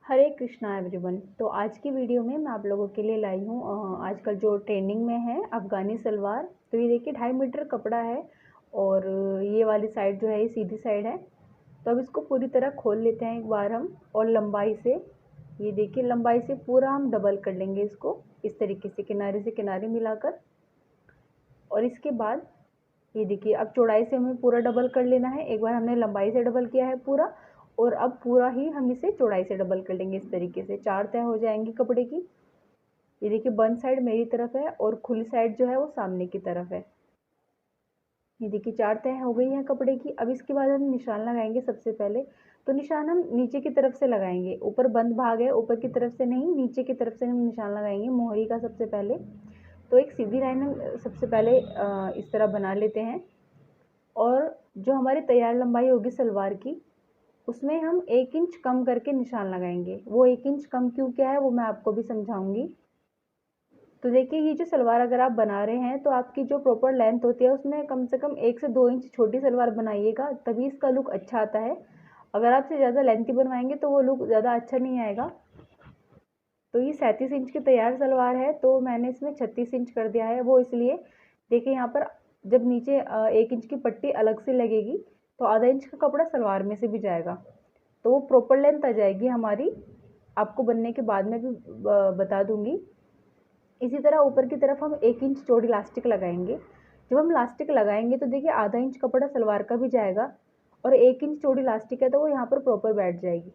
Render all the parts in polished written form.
हरे Krishna everyone. तो आज की वीडियो में मैं आप लोगों के लिए लाई हूँ आजकल जो ट्रेंडिंग में है अफ़गानी सलवार। तो ये देखिए 2.5 मीटर कपड़ा है और ये वाली साइड जो है ये सीधी साइड है। तो अब इसको पूरी तरह खोल लेते हैं एक बार हम, और लंबाई से ये देखिए लंबाई से पूरा हम डबल कर लेंगे इसको इस तरीके से किनारे मिलाकर। और इसके बाद ये देखिए अब चौड़ाई से हमें पूरा डबल कर लेना है। एक बार हमने लंबाई से डबल किया है पूरा, और अब पूरा ही हम इसे चौड़ाई से डबल कर लेंगे। इस तरीके से 4 तह हो जाएंगी कपड़े की। ये देखिए बंद साइड मेरी तरफ है और खुली साइड जो है वो सामने की तरफ है। ये देखिए 4 तह हो गई है कपड़े की। अब इसके बाद हम निशान लगाएंगे। सबसे पहले तो निशान हम नीचे की तरफ से लगाएंगे। ऊपर बंद भाग है, ऊपर की तरफ से नहीं, नीचे की तरफ से हम निशान लगाएंगे मोहरी का। सबसे पहले तो एक सीधी लाइन हम सबसे पहले इस तरह बना लेते हैं, और जो हमारी तैयार लंबाई होगी सलवार की उसमें हम 1 इंच कम करके निशान लगाएंगे। वो 1 इंच कम क्यों क्या है वो मैं आपको भी समझाऊंगी। तो देखिए ये जो सलवार अगर आप बना रहे हैं तो आपकी जो प्रॉपर लेंथ होती है उसमें कम से कम 1 से 2 इंच छोटी सलवार बनाइएगा, तभी इसका लुक अच्छा आता है। अगर आपसे ज़्यादा लेंथी बनवाएंगे तो वो लुक ज़्यादा अच्छा नहीं आएगा। तो ये 37 इंच की तैयार सलवार है, तो मैंने इसमें 36 इंच कर दिया है। वो इसलिए देखिए यहाँ पर जब नीचे 1 इंच की पट्टी अलग से लगेगी तो आधा इंच का कपड़ा सलवार में से भी जाएगा, तो वो प्रॉपर लेंथ आ जाएगी हमारी। आपको बनने के बाद में भी बता दूंगी। इसी तरह ऊपर की तरफ हम 1 इंच चौड़ी लास्टिक लगाएंगे। जब हम लास्टिक लगाएंगे तो देखिए आधा इंच कपड़ा सलवार का भी जाएगा, और 1 इंच चौड़ी लास्टिक है तो वो यहाँ पर प्रॉपर बैठ जाएगी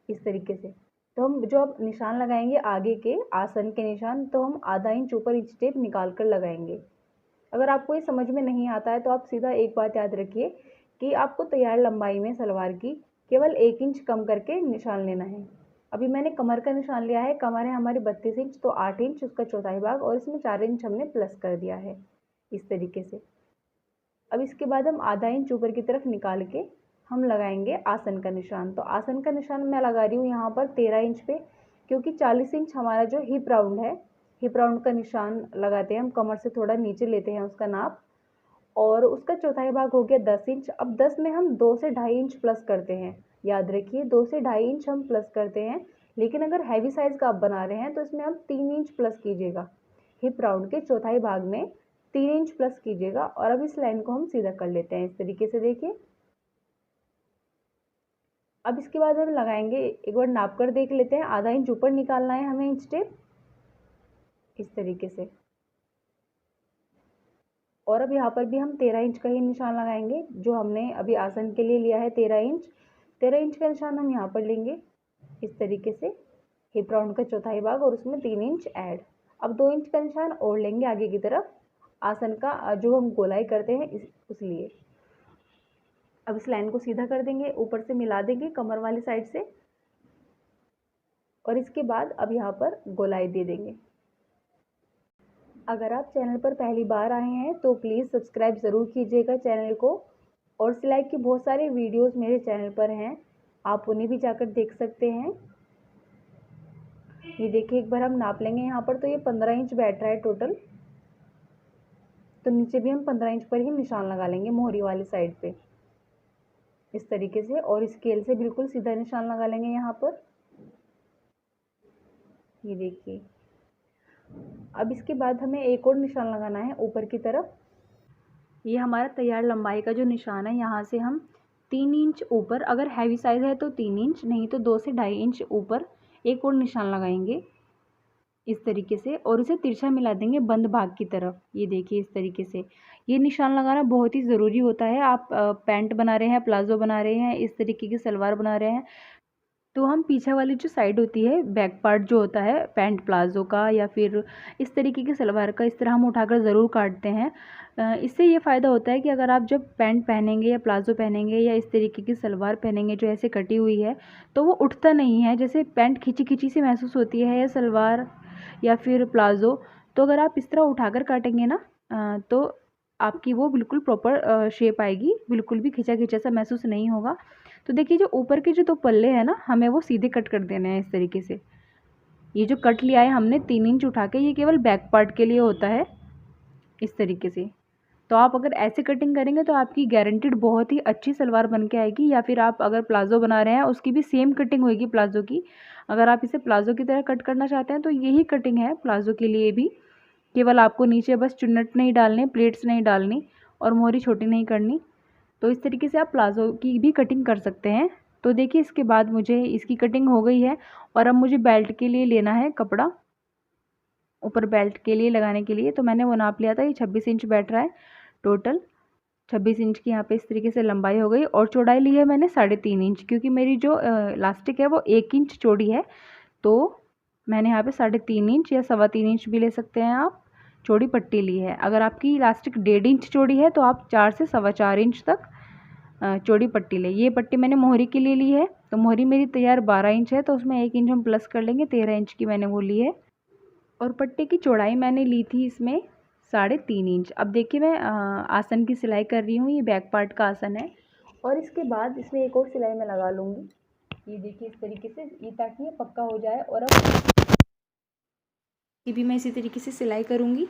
इस तरीके से। तो हम जो अब निशान लगाएंगे आगे के आसन के निशान, तो हम आधा इंच ऊपर इंच टेप निकाल कर लगाएंगे। अगर आपको ये समझ में नहीं आता है तो आप सीधा एक बात याद रखिए कि आपको तैयार लंबाई में सलवार की केवल 1 इंच कम करके निशान लेना है। अभी मैंने कमर का निशान लिया है। कमर है हमारी 32 इंच, तो 8 इंच उसका चौथाई भाग, और इसमें 4 इंच हमने प्लस कर दिया है इस तरीके से। अब इसके बाद हम आधा इंच ऊपर की तरफ निकाल के हम लगाएंगे आसन का निशान। तो आसन का निशान मैं लगा रही हूँ यहाँ पर 13 इंच पे, क्योंकि 40 इंच हमारा जो हिप राउंड है, हिप राउंड का निशान लगाते हैं हम, कमर से थोड़ा नीचे लेते हैं उसका नाप, और उसका चौथाई भाग हो गया 10 इंच। अब 10 में हम 2 से 2.5 इंच प्लस करते हैं। याद रखिए 2 से 2.5 इंच हम प्लस करते हैं, लेकिन अगर हैवी साइज का आप बना रहे हैं तो इसमें हम 3 इंच प्लस कीजिएगा। हिप राउंड के चौथाई भाग में 3 इंच प्लस कीजिएगा। और अब इस लाइन को हम सीधा कर लेते हैं इस तरीके से। देखिए अब इसके बाद हम लगाएंगे, एक बार नाप कर देख लेते हैं। आधा इंच ऊपर निकालना है हमें इंच टेप इस तरीके से। और अब यहाँ पर भी हम 13 इंच का ही निशान लगाएंगे, जो हमने अभी आसन के लिए लिया है 13 इंच। 13 इंच का निशान हम यहाँ पर लेंगे इस तरीके से, हिप राउंड का चौथाई भाग और उसमें 3 इंच ऐड। अब 2 इंच का निशान और लेंगे आगे की तरफ, आसन का जो हम गोलाई करते हैं उस लिए। अब इस लाइन को सीधा कर देंगे, ऊपर से मिला देंगे कमर वाली साइड से, और इसके बाद अब यहाँ पर गोलाई दे देंगे। अगर आप चैनल पर पहली बार आए हैं तो प्लीज़ सब्सक्राइब ज़रूर कीजिएगा चैनल को, और सिलाई की बहुत सारी वीडियोस मेरे चैनल पर हैं, आप उन्हें भी जाकर देख सकते हैं। ये देखिए एक बार हम नाप लेंगे यहाँ पर, तो ये 15 इंच बैठ रहा है टोटल। तो नीचे भी हम 15 इंच पर ही निशान लगा लेंगे मोहरी वाली साइड पे इस तरीके से, और स्केल से बिल्कुल सीधा निशान लगा लेंगे यहाँ पर। ये देखिए अब इसके बाद हमें एक और निशान लगाना है ऊपर की तरफ। ये हमारा तैयार लंबाई का जो निशान है, यहाँ से हम 3 इंच ऊपर, अगर हैवी साइज़ है तो 3 इंच, नहीं तो 2 से 2.5 इंच ऊपर एक और निशान लगाएंगे इस तरीके से, और उसे तिरछा मिला देंगे बंद भाग की तरफ। ये देखिए इस तरीके से ये निशान लगाना बहुत ही ज़रूरी होता है। आप पैंट बना रहे हैं, प्लाजो बना रहे हैं, इस तरीके की सलवार बना रहे हैं, तो हम पीछे वाली जो साइड होती है, बैक पार्ट जो होता है पैंट प्लाजो का या फिर इस तरीके की सलवार का, इस तरह हम उठाकर ज़रूर काटते हैं। इससे ये फ़ायदा होता है कि अगर आप जब पैंट पहनेंगे या प्लाजो पहनेंगे या इस तरीके की सलवार पहनेंगे जो ऐसे कटी हुई है, तो वो उठता नहीं है। जैसे पैंट खिंची खिंची सी महसूस होती है या सलवार या फिर प्लाजो, तो अगर आप इस तरह उठाकर काटेंगे ना तो आपकी वो बिल्कुल प्रॉपर शेप आएगी, बिल्कुल भी खिंचा खिंचा सा महसूस नहीं होगा। तो देखिए जो ऊपर के जो 2 पल्ले हैं ना, हमें वो सीधे कट कर देने हैं इस तरीके से। ये जो कट लिया है हमने 3 इंच उठा के, ये केवल बैक पार्ट के लिए होता है इस तरीके से। तो आप अगर ऐसे कटिंग करेंगे तो आपकी गारंटीड बहुत ही अच्छी सलवार बन के आएगी। या फिर आप अगर प्लाज़ो बना रहे हैं उसकी भी सेम कटिंग होगी प्लाज़ो की। अगर आप इसे प्लाज़ो की तरह कट करना चाहते हैं तो यही कटिंग है प्लाज़ो के लिए भी। केवल आपको नीचे बस चुन्नट नहीं डालने, प्लेट्स नहीं डालनी और मोहरी छोटी नहीं करनी। तो इस तरीके से आप प्लाज़ो की भी कटिंग कर सकते हैं। तो देखिए इसके बाद मुझे इसकी कटिंग हो गई है और अब मुझे बेल्ट के लिए लेना है कपड़ा, ऊपर बेल्ट के लिए लगाने के लिए। तो मैंने वो नाप लिया था, ये 26 इंच बैठ रहा है टोटल। 26 इंच की यहाँ पे इस तरीके से लंबाई हो गई और चौड़ाई ली है मैंने 3.5 इंच, क्योंकि मेरी जो इलास्टिक है वो 1 इंच चौड़ी है। तो मैंने यहाँ पे 3.5 इंच या 3.25 इंच भी ले सकते हैं आप, चौड़ी पट्टी ली है। अगर आपकी इलास्टिक 1.5 इंच चौड़ी है तो आप 4 से 4.25 इंच तक चौड़ी पट्टी ले। ये पट्टी मैंने मोहरी के लिए ली है। तो मोहरी मेरी तैयार 12 इंच है, तो उसमें 1 इंच हम प्लस कर लेंगे, 13 इंच की मैंने वो ली है। और पट्टी की चौड़ाई मैंने ली थी इसमें 3.5 इंच। अब देखिए मैं आसन की सिलाई कर रही हूँ, ये बैक पार्ट का आसन है। और इसके बाद इसमें एक और सिलाई मैं लगा लूँगी, ये देखिए इस तरीके से, ये ताकि ये पक्का हो जाए। और अब ये भी मैं इसी तरीके से सिलाई करूँगी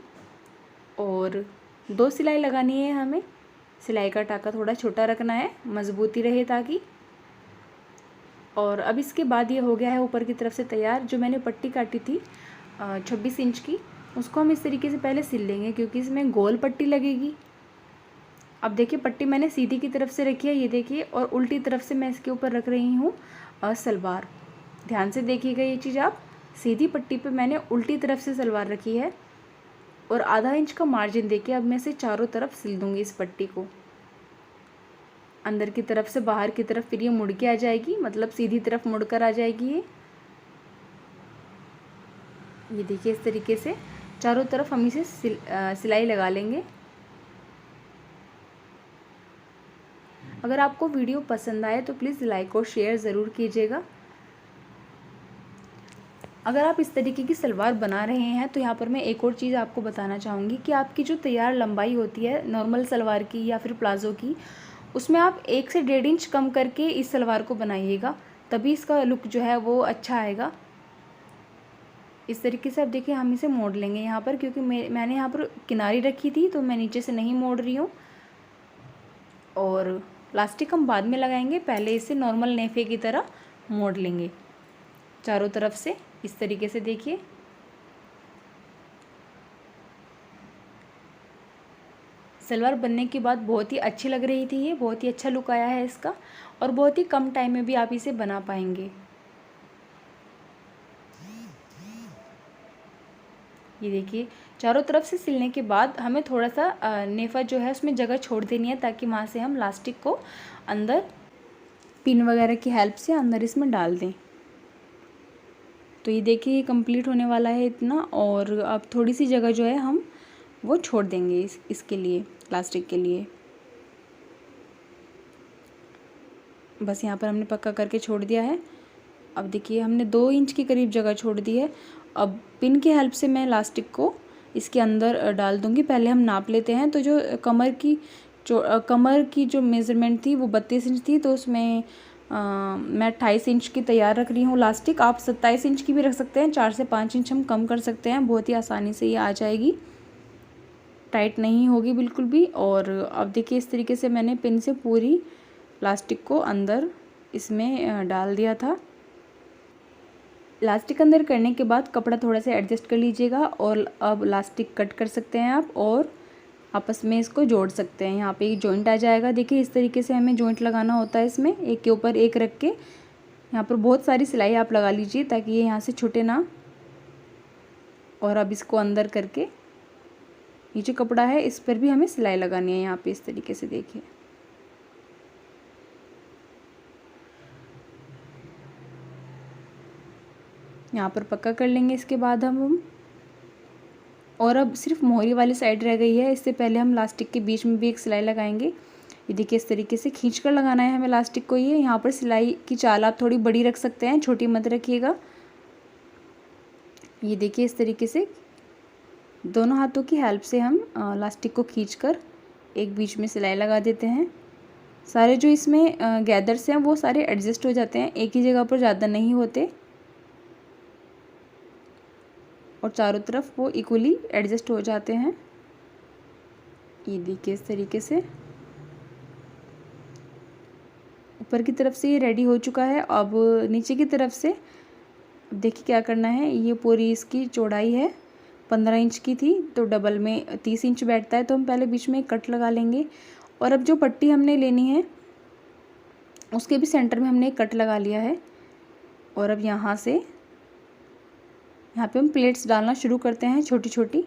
और 2 सिलाई लगानी है हमें। सिलाई का टाका थोड़ा छोटा रखना है, मजबूती रहे ताकि। और अब इसके बाद ये हो गया है ऊपर की तरफ से तैयार। जो मैंने पट्टी काटी थी 26 इंच की, उसको हम इस तरीके से पहले सिल लेंगे क्योंकि इसमें गोल पट्टी लगेगी। अब देखिए पट्टी मैंने सीधी की तरफ से रखी है, ये देखिए, और उल्टी तरफ से मैं इसके ऊपर रख रही हूँ सलवार। ध्यान से देखिएगा ये चीज़ आप। सीधी पट्टी पे मैंने उल्टी तरफ से सलवार रखी है और आधा इंच का मार्जिन देके अब मैं इसे चारों तरफ सिल दूँगी इस पट्टी को, अंदर की तरफ से बाहर की तरफ। फिर ये मुड़ के आ जाएगी, मतलब सीधी तरफ मुड़कर आ जाएगी ये देखिए इस तरीके से चारों तरफ हम इसे सिलाई लगा लेंगे। अगर आपको वीडियो पसंद आए तो प्लीज़ लाइक और शेयर ज़रूर कीजिएगा। अगर आप इस तरीके की सलवार बना रहे हैं तो यहाँ पर मैं एक और चीज़ आपको बताना चाहूँगी कि आपकी जो तैयार लंबाई होती है नॉर्मल सलवार की या फिर प्लाज़ो की, उसमें आप 1 से 1.5 इंच कम करके इस सलवार को बनाइएगा, तभी इसका लुक जो है वो अच्छा आएगा। इस तरीके से अब देखिए हम इसे मोड़ लेंगे यहाँ पर, क्योंकि मैंने यहाँ पर किनारी रखी थी तो मैं नीचे से नहीं मोड़ रही हूँ। और प्लास्टिक हम बाद में लगाएंगे, पहले इसे नॉर्मल नेफे की तरह मोड़ लेंगे चारों तरफ से इस तरीके से। देखिए सलवार बनने के बाद बहुत ही अच्छी लग रही थी, ये बहुत ही अच्छा लुक आया है इसका और बहुत ही कम टाइम में भी आप इसे बना पाएंगे। ये देखिए चारों तरफ से सिलने के बाद हमें थोड़ा सा नेफा जो है उसमें जगह छोड़ देनी है, ताकि वहाँ से हम लास्टिक को अंदर पिन वगैरह की हेल्प से अंदर इसमें डाल दें। तो ये देखिए ये कंप्लीट होने वाला है इतना, और अब थोड़ी सी जगह जो है हम वो छोड़ देंगे इसके लिए, प्लास्टिक के लिए। बस यहाँ पर हमने पक्का करके छोड़ दिया है। अब देखिए हमने 2 इंच के करीब जगह छोड़ दी है। अब पिन की हेल्प से मैं इलास्टिक को इसके अंदर डाल दूँगी। पहले हम नाप लेते हैं। तो जो कमर की जो मेज़रमेंट थी वो 32 इंच थी, तो उसमें मैं 28 इंच की तैयार रख रही हूँ इलास्टिक। आप 27 इंच की भी रख सकते हैं, 4 से 5 इंच हम कम कर सकते हैं, बहुत ही आसानी से ये आ जाएगी, टाइट नहीं होगी बिल्कुल भी। और अब देखिए इस तरीके से मैंने पिन से पूरी इलास्टिक को अंदर इसमें डाल दिया था। इलास्टिक अंदर करने के बाद कपड़ा थोड़ा सा एडजस्ट कर लीजिएगा और अब इलास्टिक कट कर सकते हैं आप और आपस में इसको जोड़ सकते हैं। यहाँ पे एक जॉइंट आ जाएगा, देखिए इस तरीके से हमें जॉइंट लगाना होता है इसमें, एक के ऊपर एक रख के। यहाँ पर बहुत सारी सिलाई आप लगा लीजिए ताकि ये यहाँ से छूटे ना। और अब इसको अंदर करके ये जो कपड़ा है इस पर भी हमें सिलाई लगानी है, यहाँ पे इस तरीके से देखिए। यहाँ पर पक्का कर लेंगे इसके बाद हम। और अब सिर्फ मोहरी वाली साइड रह गई है, इससे पहले हम इलास्टिक के बीच में भी एक सिलाई लगाएंगे। ये देखिए इस तरीके से खींच कर लगाना है हमें इलास्टिक को। ये यहाँ पर सिलाई की चाल आप थोड़ी बड़ी रख सकते हैं, छोटी मत रखिएगा। ये देखिए इस तरीके से दोनों हाथों की हेल्प से हम इलास्टिक को खींचकर एक बीच में सिलाई लगा देते हैं। सारे जो इसमें गैदर्स हैं वो सारे एडजस्ट हो जाते हैं, एक ही जगह पर ज़्यादा नहीं होते और चारों तरफ वो इक्वली एडजस्ट हो जाते हैं। ये देखिए इस तरीके से ऊपर की तरफ से ये रेडी हो चुका है। अब नीचे की तरफ से देखिए क्या करना है। ये पूरी इसकी चौड़ाई है 15 इंच की थी, तो डबल में 30 इंच बैठता है, तो हम पहले बीच में एक कट लगा लेंगे। और अब जो पट्टी हमने लेनी है उसके भी सेंटर में हमने एक कट लगा लिया है। और अब यहाँ पे हम प्लेट्स डालना शुरू करते हैं छोटी छोटी।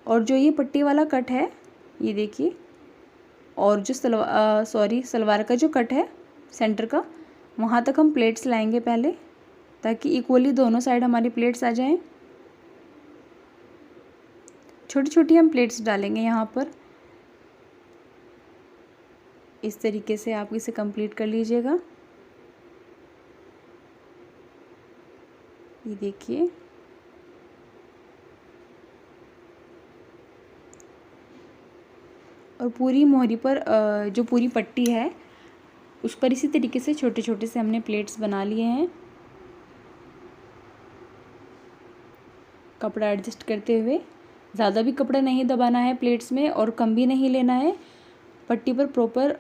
और जो ये पट्टी वाला कट है ये देखिए, और जो सलवार का जो कट है सेंटर का, वहाँ तक हम प्लेट्स लाएंगे पहले, ताकि इक्वली दोनों साइड हमारी प्लेट्स आ जाएं। छोटी छोटी हम प्लेट्स डालेंगे यहाँ पर। इस तरीके से आप इसे कंप्लीट कर लीजिएगा। ये देखिए और पूरी मोहरी पर जो पूरी पट्टी है उस पर इसी तरीके से छोटे छोटे से हमने प्लेट्स बना लिए हैं। कपड़ा एडजस्ट करते हुए, ज़्यादा भी कपड़ा नहीं दबाना है प्लेट्स में और कम भी नहीं लेना है। पट्टी पर प्रॉपर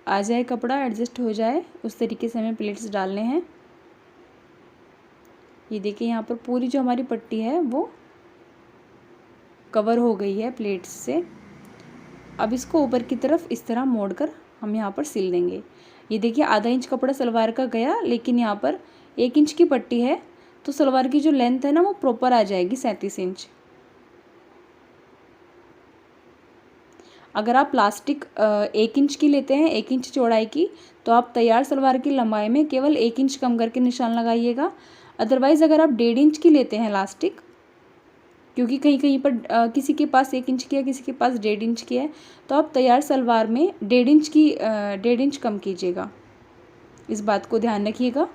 आ जाए, कपड़ा एडजस्ट हो जाए, उस तरीके से हमें प्लेट्स डालने हैं। ये देखिए यहाँ पर पूरी जो हमारी पट्टी है वो कवर हो गई है प्लेट्स से। अब इसको ऊपर की तरफ इस तरह मोड़कर हम यहाँ पर सिल देंगे। ये देखिए आधा इंच कपड़ा सलवार का गया, लेकिन यहाँ पर 1 इंच की पट्टी है, तो सलवार की जो लेंथ है ना वो प्रॉपर आ जाएगी 37 इंच। अगर आप प्लास्टिक 1 इंच की लेते हैं, 1 इंच चौड़ाई की, तो आप तैयार सलवार की लंबाई में केवल 1 इंच कम करके निशान लगाइएगा। अदरवाइज़ अगर आप 1.5 इंच की लेते हैं इलास्टिक, क्योंकि कहीं कहीं पर किसी के पास 1 इंच की है, किसी के पास 1.5 इंच की है, तो आप तैयार सलवार में 1.5 इंच कम कीजिएगा। इस बात को ध्यान रखिएगा।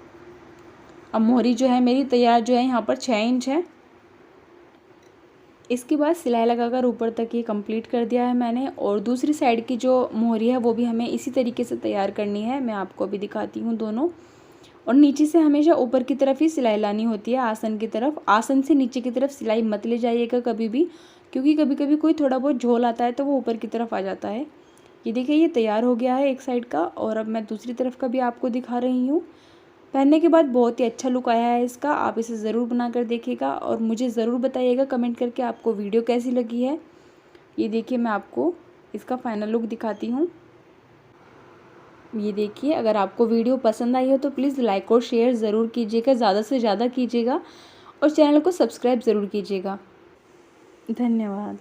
अब मोहरी जो है मेरी तैयार जो है यहाँ पर 6 इंच है। इसके बाद सिलाई लगाकर ऊपर तक ये कंप्लीट कर दिया है मैंने। और दूसरी साइड की जो मोहरी है वो भी हमें इसी तरीके से तैयार करनी है। मैं आपको अभी दिखाती हूँ दोनों। और नीचे से हमेशा ऊपर की तरफ ही सिलाई लानी होती है, आसन की तरफ। आसन से नीचे की तरफ सिलाई मत ले जाइएगा कभी भी, क्योंकि कभी कभी कोई थोड़ा बहुत झोल आता है तो वो ऊपर की तरफ आ जाता है। ये देखिए ये तैयार हो गया है एक साइड का, और अब मैं दूसरी तरफ का भी आपको दिखा रही हूँ। पहनने के बाद बहुत ही अच्छा लुक आया है इसका। आप इसे ज़रूर बना कर देखिएगा और मुझे ज़रूर बताइएगा कमेंट करके आपको वीडियो कैसी लगी है। ये देखिए मैं आपको इसका फाइनल लुक दिखाती हूँ। ये देखिए, अगर आपको वीडियो पसंद आई हो तो प्लीज़ लाइक और शेयर ज़रूर कीजिएगा, ज़्यादा से ज़्यादा कीजिएगा, और चैनल को सब्सक्राइब ज़रूर कीजिएगा। धन्यवाद।